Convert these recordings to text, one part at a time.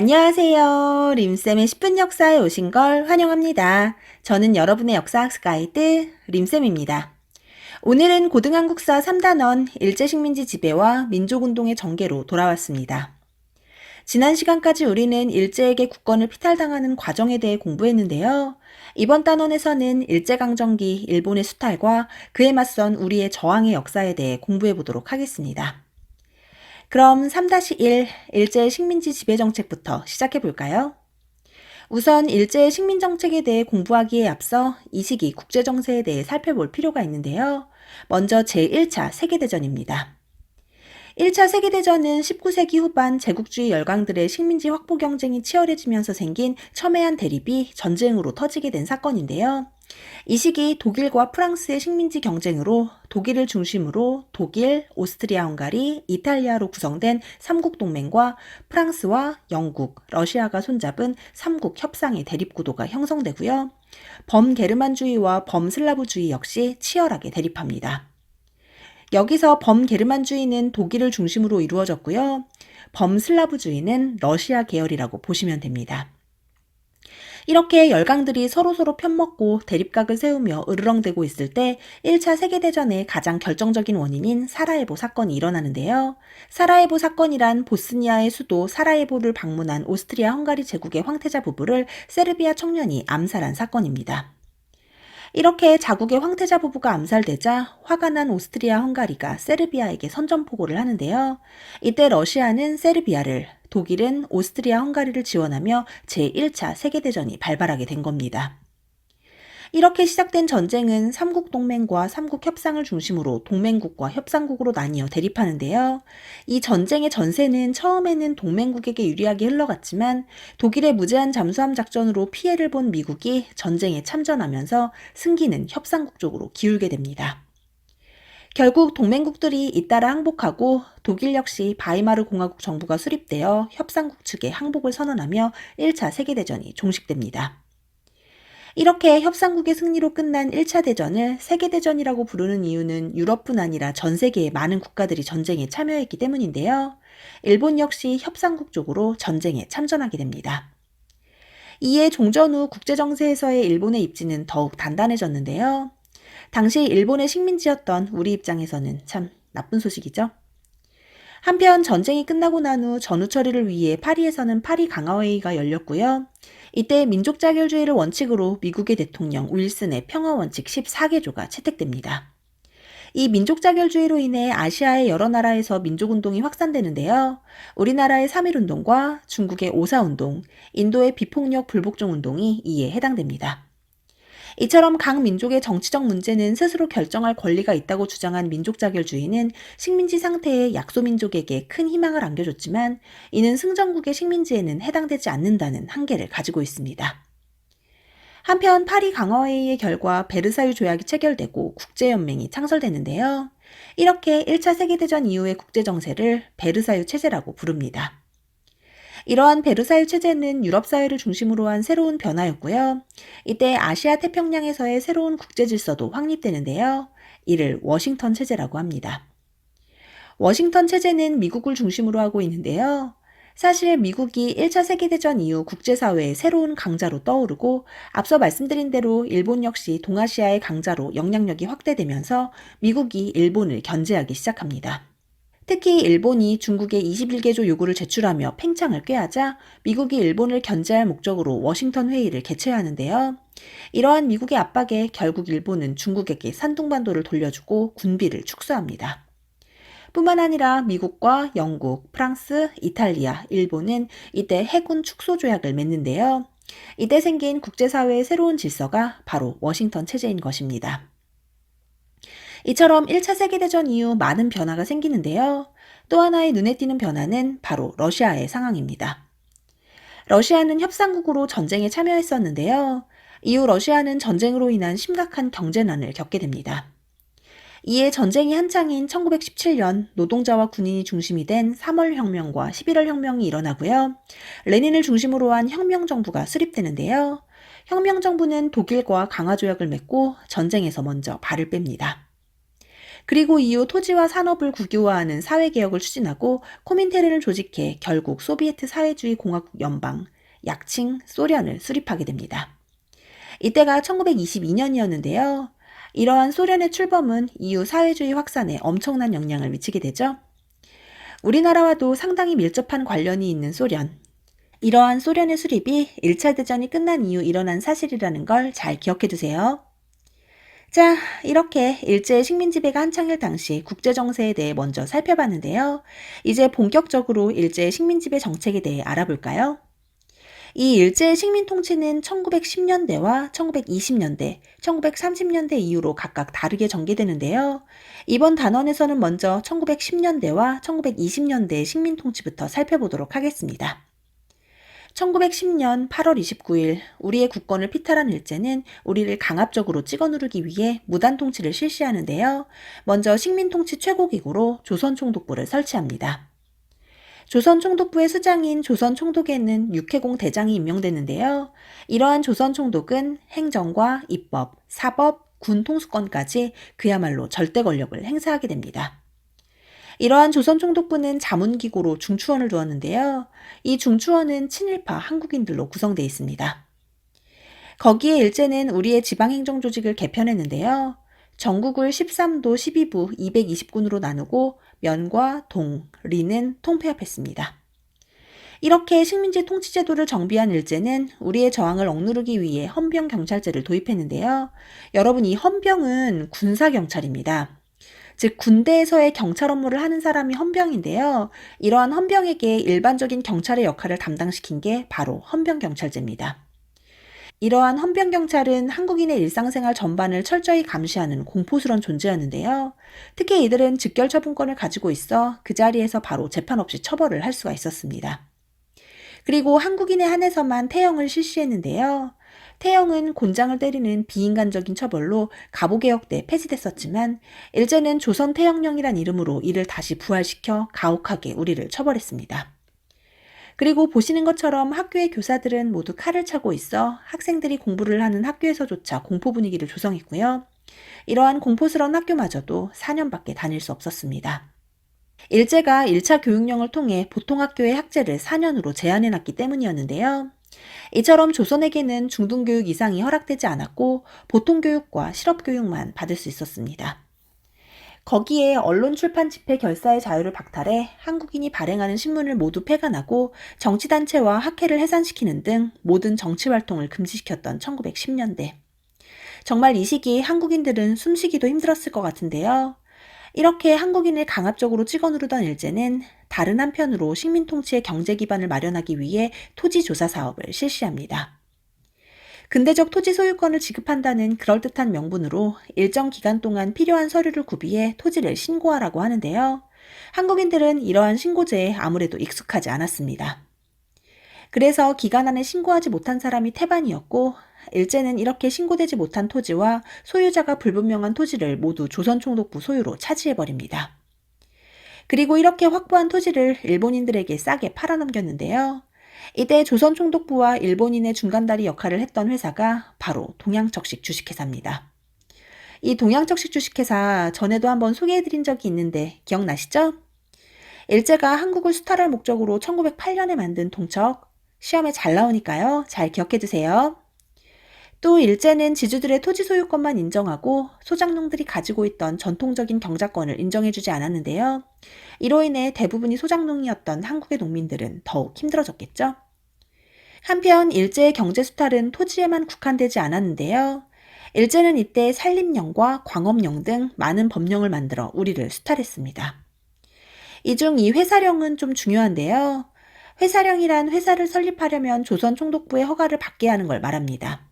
안녕하세요. 림쌤의 10분 역사에 오신 걸 환영합니다. 저는 여러분의 역사학습 가이드 림쌤입니다. 오늘은 고등한국사 3단원 일제식민지 지배와 민족운동의 전개로 돌아왔습니다. 지난 시간까지 우리는 일제에게 국권을 피탈당하는 과정에 대해 공부했는데요. 이번 단원에서는 일제강점기 일본의 수탈과 그에 맞선 우리의 저항의 역사에 대해 공부해 보도록 하겠습니다. 그럼 3-1 일제의 식민지 지배 정책부터 시작해 볼까요? 우선 일제의 식민 정책에 대해 공부하기에 앞서 이 시기 국제 정세에 대해 살펴볼 필요가 있는데요. 먼저 제1차 세계대전입니다. 1차 세계대전은 19세기 후반 제국주의 열강들의 식민지 확보 경쟁이 치열해지면서 생긴 첨예한 대립이 전쟁으로 터지게 된 사건인데요. 이 시기 독일과 프랑스의 식민지 경쟁으로 독일을 중심으로 독일, 오스트리아-헝가리, 이탈리아로 구성된 삼국 동맹과 프랑스와 영국, 러시아가 손잡은 삼국 협상의 대립 구도가 형성되고요. 범게르만주의와 범슬라브주의 역시 치열하게 대립합니다. 여기서 범게르만주의는 독일을 중심으로 이루어졌고요. 범슬라브주의는 러시아 계열이라고 보시면 됩니다. 이렇게 열강들이 서로서로 편먹고 대립각을 세우며 으르렁대고 있을 때 1차 세계대전의 가장 결정적인 원인인 사라예보 사건이 일어나는데요. 사라예보 사건이란 보스니아의 수도 사라예보를 방문한 오스트리아 헝가리 제국의 황태자 부부를 세르비아 청년이 암살한 사건입니다. 이렇게 자국의 황태자 부부가 암살되자 화가 난 오스트리아 헝가리가 세르비아에게 선전포고를 하는데요. 이때 러시아는 세르비아를, 독일은 오스트리아 헝가리를 지원하며 제1차 세계대전이 발발하게 된 겁니다. 이렇게 시작된 전쟁은 삼국동맹과 삼국협상을 중심으로 동맹국과 협상국으로 나뉘어 대립하는데요. 이 전쟁의 전세는 처음에는 동맹국에게 유리하게 흘러갔지만 독일의 무제한 잠수함 작전으로 피해를 본 미국이 전쟁에 참전하면서 승기는 협상국 쪽으로 기울게 됩니다. 결국 동맹국들이 잇따라 항복하고 독일 역시 바이마르 공화국 정부가 수립되어 협상국 측에 항복을 선언하며 1차 세계대전이 종식됩니다. 이렇게 협상국의 승리로 끝난 1차 대전을 세계대전이라고 부르는 이유는 유럽뿐 아니라 전 세계의 많은 국가들이 전쟁에 참여했기 때문인데요. 일본 역시 협상국 쪽으로 전쟁에 참전하게 됩니다. 이에 종전 후 국제정세에서의 일본의 입지는 더욱 단단해졌는데요. 당시 일본의 식민지였던 우리 입장에서는 참 나쁜 소식이죠. 한편 전쟁이 끝나고 난 후 전후 처리를 위해 파리에서는 파리 강화회의가 열렸고요. 이때 민족자결주의를 원칙으로 미국의 대통령 윌슨의 평화원칙 14개조가 채택됩니다. 이 민족자결주의로 인해 아시아의 여러 나라에서 민족운동이 확산되는데요. 우리나라의 3.1운동과 중국의 5.4운동, 인도의 비폭력 불복종운동이 이에 해당됩니다. 이처럼 각 민족의 정치적 문제는 스스로 결정할 권리가 있다고 주장한 민족자결주의는 식민지 상태의 약소민족에게 큰 희망을 안겨줬지만 이는 승전국의 식민지에는 해당되지 않는다는 한계를 가지고 있습니다. 한편 파리 강화회의의 결과 베르사유 조약이 체결되고 국제연맹이 창설되는데요. 이렇게 1차 세계대전 이후의 국제정세를 베르사유 체제라고 부릅니다. 이러한 베르사유 체제는 유럽 사회를 중심으로 한 새로운 변화였고요. 이때 아시아 태평양에서의 새로운 국제 질서도 확립되는데요. 이를 워싱턴 체제라고 합니다. 워싱턴 체제는 미국을 중심으로 하고 있는데요. 사실 미국이 1차 세계대전 이후 국제사회의 새로운 강자로 떠오르고 앞서 말씀드린 대로 일본 역시 동아시아의 강자로 영향력이 확대되면서 미국이 일본을 견제하기 시작합니다. 특히 일본이 중국의 21개조 요구를 제출하며 팽창을 꾀하자 미국이 일본을 견제할 목적으로 워싱턴 회의를 개최하는데요. 이러한 미국의 압박에 결국 일본은 중국에게 산둥반도를 돌려주고 군비를 축소합니다. 뿐만 아니라 미국과 영국, 프랑스, 이탈리아, 일본은 이때 해군 축소 조약을 맺는데요. 이때 생긴 국제사회의 새로운 질서가 바로 워싱턴 체제인 것입니다. 이처럼 1차 세계대전 이후 많은 변화가 생기는데요. 또 하나의 눈에 띄는 변화는 바로 러시아의 상황입니다. 러시아는 협상국으로 전쟁에 참여했었는데요. 이후 러시아는 전쟁으로 인한 심각한 경제난을 겪게 됩니다. 이에 전쟁이 한창인 1917년 노동자와 군인이 중심이 된 3월 혁명과 11월 혁명이 일어나고요. 레닌을 중심으로 한 혁명정부가 수립되는데요. 혁명정부는 독일과 강화조약을 맺고 전쟁에서 먼저 발을 뺍니다. 그리고 이후 토지와 산업을 국유화하는 사회개혁을 추진하고 코민테른을 조직해 결국 소비에트 사회주의 공화국 연방, 약칭 소련을 수립하게 됩니다. 이때가 1922년이었는데요. 이러한 소련의 출범은 이후 사회주의 확산에 엄청난 영향을 미치게 되죠. 우리나라와도 상당히 밀접한 관련이 있는 소련. 이러한 소련의 수립이 1차 대전이 끝난 이후 일어난 사실이라는 걸 잘 기억해 두세요. 자, 이렇게 일제 식민 지배가 한창일 당시 국제 정세에 대해 먼저 살펴봤는데요. 이제 본격적으로 일제 식민 지배 정책에 대해 알아볼까요? 이 일제 식민 통치는 1910년대와 1920년대, 1930년대 이후로 각각 다르게 전개되는데요. 이번 단원에서는 먼저 1910년대와 1920년대 식민 통치부터 살펴보도록 하겠습니다. 1910년 8월 29일 우리의 국권을 피탈한 일제는 우리를 강압적으로 찍어 누르기 위해 무단 통치를 실시하는데요. 먼저 식민통치 최고기구로 조선총독부를 설치합니다. 조선총독부의 수장인 조선총독에는 육해공 대장이 임명되는데요. 이러한 조선총독은 행정과 입법, 사법, 군 통수권까지 그야말로 절대 권력을 행사하게 됩니다. 이러한 조선총독부는 자문기구로 중추원을 두었는데요. 이 중추원은 친일파 한국인들로 구성되어 있습니다. 거기에 일제는 우리의 지방행정조직을 개편했는데요. 전국을 13도 12부 220군으로 나누고 면과 동, 리는 통폐합했습니다. 이렇게 식민지 통치제도를 정비한 일제는 우리의 저항을 억누르기 위해 헌병경찰제를 도입했는데요. 여러분, 이 헌병은 군사경찰입니다. 즉 군대에서의 경찰 업무를 하는 사람이 헌병인데요. 이러한 헌병에게 일반적인 경찰의 역할을 담당시킨 게 바로 헌병경찰제입니다. 이러한 헌병경찰은 한국인의 일상생활 전반을 철저히 감시하는 공포스러운 존재였는데요. 특히 이들은 즉결처분권을 가지고 있어 그 자리에서 바로 재판 없이 처벌을 할 수가 있었습니다. 그리고 한국인에 한해서만 태형을 실시했는데요. 태형은 곤장을 때리는 비인간적인 처벌로 갑오개혁 때 폐지됐었지만 일제는 조선 태형령이란 이름으로 이를 다시 부활시켜 가혹하게 우리를 처벌했습니다. 그리고 보시는 것처럼 학교의 교사들은 모두 칼을 차고 있어 학생들이 공부를 하는 학교에서조차 공포 분위기를 조성했고요. 이러한 공포스러운 학교마저도 4년밖에 다닐 수 없었습니다. 일제가 1차 교육령을 통해 보통학교의 학제를 4년으로 제한해놨기 때문이었는데요. 이처럼 조선에게는 중등교육 이상이 허락되지 않았고 보통교육과 실업교육만 받을 수 있었습니다. 거기에 언론 출판 집회 결사의 자유를 박탈해 한국인이 발행하는 신문을 모두 폐간하고 정치단체와 학회를 해산시키는 등 모든 정치활동을 금지시켰던 1910년대. 정말 이 시기 한국인들은 숨쉬기도 힘들었을 것 같은데요. 이렇게 한국인을 강압적으로 찍어 누르던 일제는 다른 한편으로 식민통치의 경제 기반을 마련하기 위해 토지조사 사업을 실시합니다. 근대적 토지 소유권을 지급한다는 그럴듯한 명분으로 일정 기간 동안 필요한 서류를 구비해 토지를 신고하라고 하는데요. 한국인들은 이러한 신고제에 아무래도 익숙하지 않았습니다. 그래서 기간 안에 신고하지 못한 사람이 태반이었고 일제는 이렇게 신고되지 못한 토지와 소유자가 불분명한 토지를 모두 조선총독부 소유로 차지해버립니다. 그리고 이렇게 확보한 토지를 일본인들에게 싸게 팔아넘겼는데요. 이때 조선총독부와 일본인의 중간다리 역할을 했던 회사가 바로 동양척식 주식회사입니다. 이 동양척식 주식회사 전에도 한번 소개해드린 적이 있는데 기억나시죠? 일제가 한국을 수탈할 목적으로 1908년에 만든 동척, 시험에 잘 나오니까요. 잘 기억해두세요. 또 일제는 지주들의 토지 소유권만 인정하고 소장농들이 가지고 있던 전통적인 경작권을 인정해주지 않았는데요. 이로 인해 대부분이 소장농이었던 한국의 농민들은 더욱 힘들어졌겠죠. 한편 일제의 경제 수탈은 토지에만 국한되지 않았는데요. 일제는 이때 산림령과 광업령 등 많은 법령을 만들어 우리를 수탈했습니다. 이 중 이 회사령은 좀 중요한데요. 회사령이란 회사를 설립하려면 조선총독부의 허가를 받게 하는 걸 말합니다.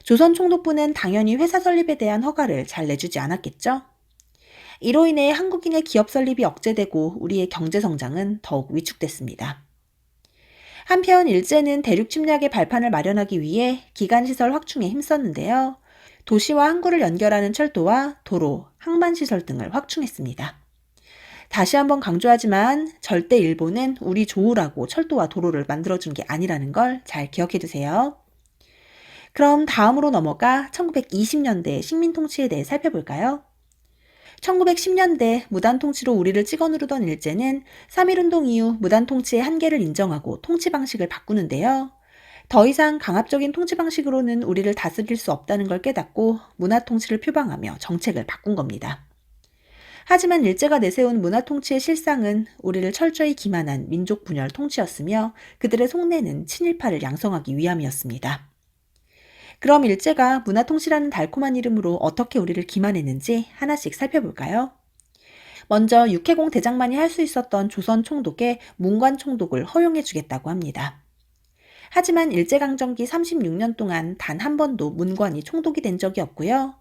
조선총독부는 당연히 회사 설립에 대한 허가를 잘 내주지 않았겠죠? 이로 인해 한국인의 기업 설립이 억제되고 우리의 경제 성장은 더욱 위축됐습니다. 한편 일제는 대륙 침략의 발판을 마련하기 위해 기간시설 확충에 힘썼는데요. 도시와 항구를 연결하는 철도와 도로, 항만시설 등을 확충했습니다. 다시 한번 강조하지만 절대 일본은 우리 좋으라고 철도와 도로를 만들어준 게 아니라는 걸 잘 기억해두세요. 그럼 다음으로 넘어가 1920년대 식민통치에 대해 살펴볼까요? 1910년대 무단 통치로 우리를 찍어 누르던 일제는 3.1운동 이후 무단 통치의 한계를 인정하고 통치 방식을 바꾸는데요. 더 이상 강압적인 통치 방식으로는 우리를 다스릴 수 없다는 걸 깨닫고 문화 통치를 표방하며 정책을 바꾼 겁니다. 하지만 일제가 내세운 문화 통치의 실상은 우리를 철저히 기만한 민족 분열 통치였으며 그들의 속내는 친일파를 양성하기 위함이었습니다. 그럼 일제가 문화 통치라는 달콤한 이름으로 어떻게 우리를 기만했는지 하나씩 살펴볼까요? 먼저 육해공 대장만이 할 수 있었던 조선 총독의 문관 총독을 허용해 주겠다고 합니다. 하지만 일제강점기 36년 동안 단 한 번도 문관이 총독이 된 적이 없고요.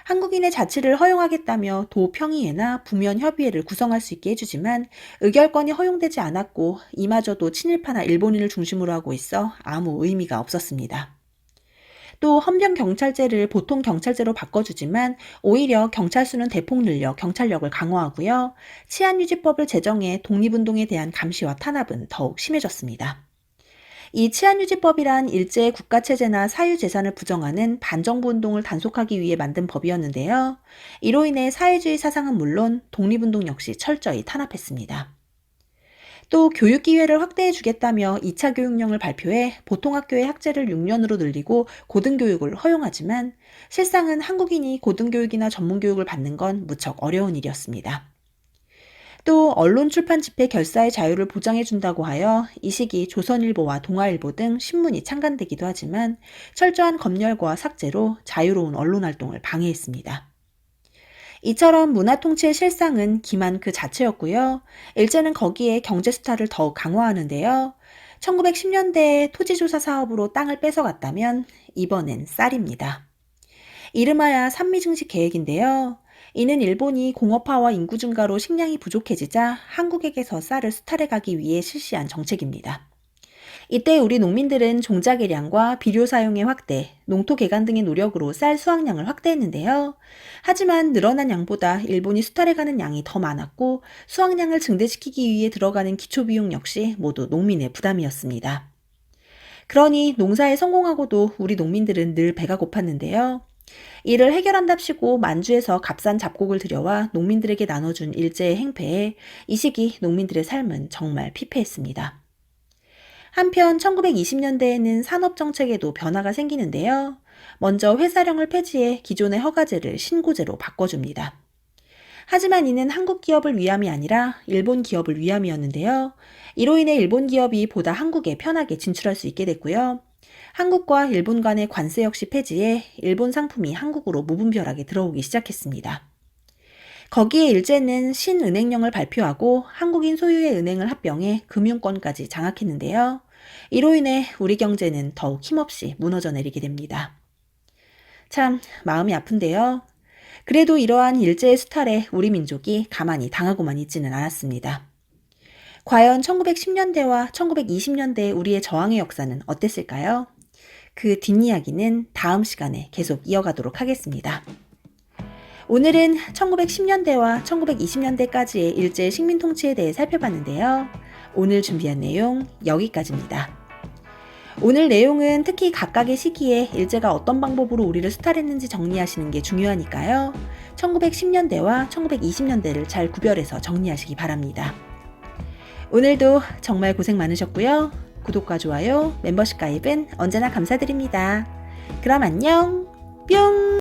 한국인의 자치를 허용하겠다며 도평의회나 부면협의회를 구성할 수 있게 해주지만 의결권이 허용되지 않았고 이마저도 친일파나 일본인을 중심으로 하고 있어 아무 의미가 없었습니다. 또 헌병경찰제를 보통경찰제로 바꿔주지만 오히려 경찰 수는 대폭 늘려 경찰력을 강화하고요. 치안유지법을 제정해 독립운동에 대한 감시와 탄압은 더욱 심해졌습니다. 이 치안유지법이란 일제의 국가체제나 사유재산을 부정하는 반정부 운동을 단속하기 위해 만든 법이었는데요. 이로 인해 사회주의 사상은 물론 독립운동 역시 철저히 탄압했습니다. 또 교육기회를 확대해 주겠다며 2차 교육령을 발표해 보통학교의 학제를 6년으로 늘리고 고등교육을 허용하지만 실상은 한국인이 고등교육이나 전문교육을 받는 건 무척 어려운 일이었습니다. 또 언론 출판 집회 결사의 자유를 보장해 준다고 하여 이 시기 조선일보와 동아일보 등 신문이 창간되기도 하지만 철저한 검열과 삭제로 자유로운 언론 활동을 방해했습니다. 이처럼 문화 통치의 실상은 기만 그 자체였고요. 일제는 거기에 경제 수탈을 더욱 강화하는데요. 1910년대에 토지조사 사업으로 땅을 뺏어갔다면 이번엔 쌀입니다. 이름하야 산미증식 계획인데요. 이는 일본이 공업화와 인구 증가로 식량이 부족해지자 한국에게서 쌀을 수탈해가기 위해 실시한 정책입니다. 이때 우리 농민들은 종자개량과 비료 사용의 확대, 농토 개간 등의 노력으로 쌀 수확량을 확대했는데요. 하지만 늘어난 양보다 일본이 수탈해가는 양이 더 많았고 수확량을 증대시키기 위해 들어가는 기초비용 역시 모두 농민의 부담이었습니다. 그러니 농사에 성공하고도 우리 농민들은 늘 배가 고팠는데요. 이를 해결한답시고 만주에서 값싼 잡곡을 들여와 농민들에게 나눠준 일제의 행패에 이 시기 농민들의 삶은 정말 피폐했습니다. 한편 1920년대에는 산업정책에도 변화가 생기는데요. 먼저 회사령을 폐지해 기존의 허가제를 신고제로 바꿔줍니다. 하지만 이는 한국 기업을 위함이 아니라 일본 기업을 위함이었는데요. 이로 인해 일본 기업이 보다 한국에 편하게 진출할 수 있게 됐고요. 한국과 일본 간의 관세 역시 폐지해 일본 상품이 한국으로 무분별하게 들어오기 시작했습니다. 거기에 일제는 신은행령을 발표하고 한국인 소유의 은행을 합병해 금융권까지 장악했는데요. 이로 인해 우리 경제는 더욱 힘없이 무너져 내리게 됩니다. 참 마음이 아픈데요. 그래도 이러한 일제의 수탈에 우리 민족이 가만히 당하고만 있지는 않았습니다. 과연 1910년대와 1920년대의 우리의 저항의 역사는 어땠을까요? 그 뒷이야기는 다음 시간에 계속 이어가도록 하겠습니다. 오늘은 1910년대와 1920년대까지의 일제의 식민 통치에 대해 살펴봤는데요. 오늘 준비한 내용 여기까지입니다. 오늘 내용은 특히 각각의 시기에 일제가 어떤 방법으로 우리를 수탈했는지 정리하시는 게 중요하니까요. 1910년대와 1920년대를 잘 구별해서 정리하시기 바랍니다. 오늘도 정말 고생 많으셨고요. 구독과 좋아요, 멤버십 가입은 언제나 감사드립니다. 그럼 안녕, 뿅!